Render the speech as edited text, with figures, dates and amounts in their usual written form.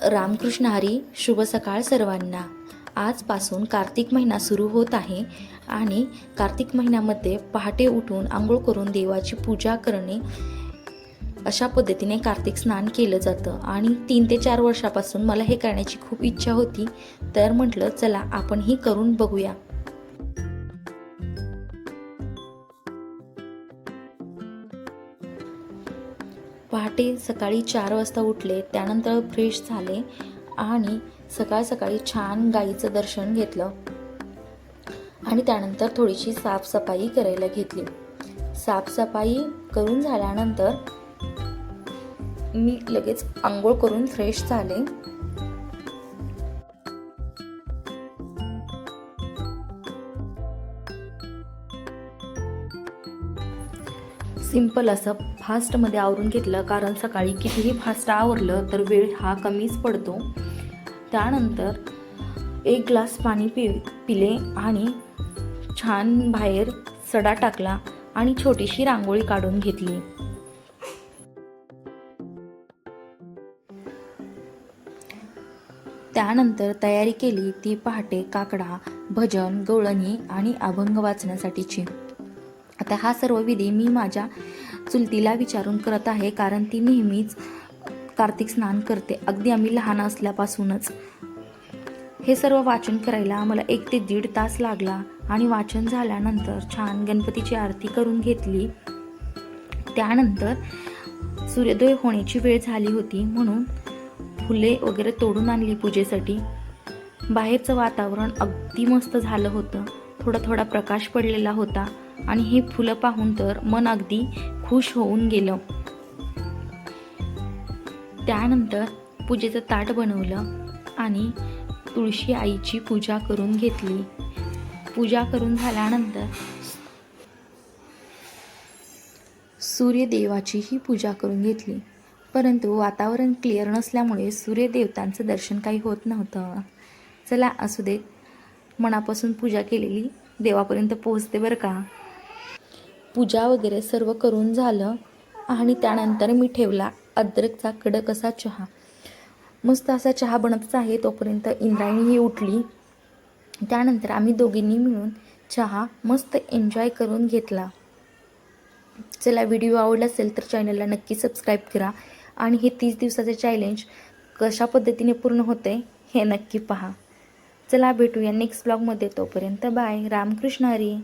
रामकृष्ण हरी. शुभ सकाळ सर्वांना. आजपासून कार्तिक महिना सुरू होत आहे आणि कार्तिक महिन्यामध्ये पहाटे उठून आंघोळ करून देवाची पूजा करणे, अशा पद्धतीने कार्तिक स्नान केलं जातं. आणि 3 ते 4 वर्षापासून मला हे करण्याची खूप इच्छा होती, तर म्हटलं चला आपणही करून बघूया. पहाटे सकाळी 4 वाजता उठले, त्यानंतर फ्रेश झाले आणि सकाळी छान गाईचं दर्शन घेतलं आणि त्यानंतर थोडीशी साफसफाई करायला घेतली. साफसफाई करून झाल्यानंतर मी लगेच आंघोळ करून फ्रेश झाले. सिंपल असं फास्टमध्ये आवरून घेतलं, कारण सकाळी कितीही फास्ट आवरलं तर वेळ हा कमीच पडतो. त्यानंतर 1 ग्लास पाणी पिले आणि छान बाहेर सडा टाकला आणि छोटीशी रांगोळी काढून घेतली. त्यानंतर तयारी केली ती पहाटे काकडा, भजन, गवळणी आणि अभंग वाचण्यासाठीची. आता हा सर्व विधी मी माझ्या चुलतीला विचारून करत आहे, कारण ती नेहमीच कार्तिक स्नान करते, अगदी आम्ही लहान असल्यापासूनच. हे सर्व वाचन करायला आम्हाला 1 ते 1.5 तास लागला आणि वाचन झाल्यानंतर छान गणपतीची आरती करून घेतली. त्यानंतर सूर्योदय होण्याची वेळ झाली होती, म्हणून फुले वगैरे तोडून आणली पूजेसाठी. बाहेरचं वातावरण अगदी मस्त झालं होतं, थोडा प्रकाश पडलेला होता आणि हे फुलं पाहून तर मन अगदी खुश होऊन गेलं. त्यानंतर पूजेचं ताट बनवलं आणि तुळशी आईची पूजा करून घेतली. पूजा करून झाल्यानंतर सूर्यदेवाचीही पूजा करून घेतली, परंतु वातावरण क्लिअर नसल्यामुळे सूर्यदेवतांचं दर्शन काही होत नव्हतं. चला असू देत, मनापासून पूजा केलेली देवापर्यंत पोहोचते बरं का. पूजा वगैरे सर्व करून झालं आणि त्यानंतर मी ठेवला अद्रकचा कडक असा चहा. मस्त असा चहा बनतच आहे, तोपर्यंत इंद्रायणीही उठली. त्यानंतर आम्ही दोघींनी मिळून चहा मस्त एन्जॉय करून घेतला. चला, व्हिडिओ आवडला असेल तर चॅनलला नक्की सबस्क्राईब करा आणि हे 30 दिवसाचे चॅलेंज कशा पद्धतीने पूर्ण होते हे नक्की पहा. चला भेटूया नेक्स्ट ब्लॉगमध्ये. तोपर्यंत बाय. रामकृष्ण हरी.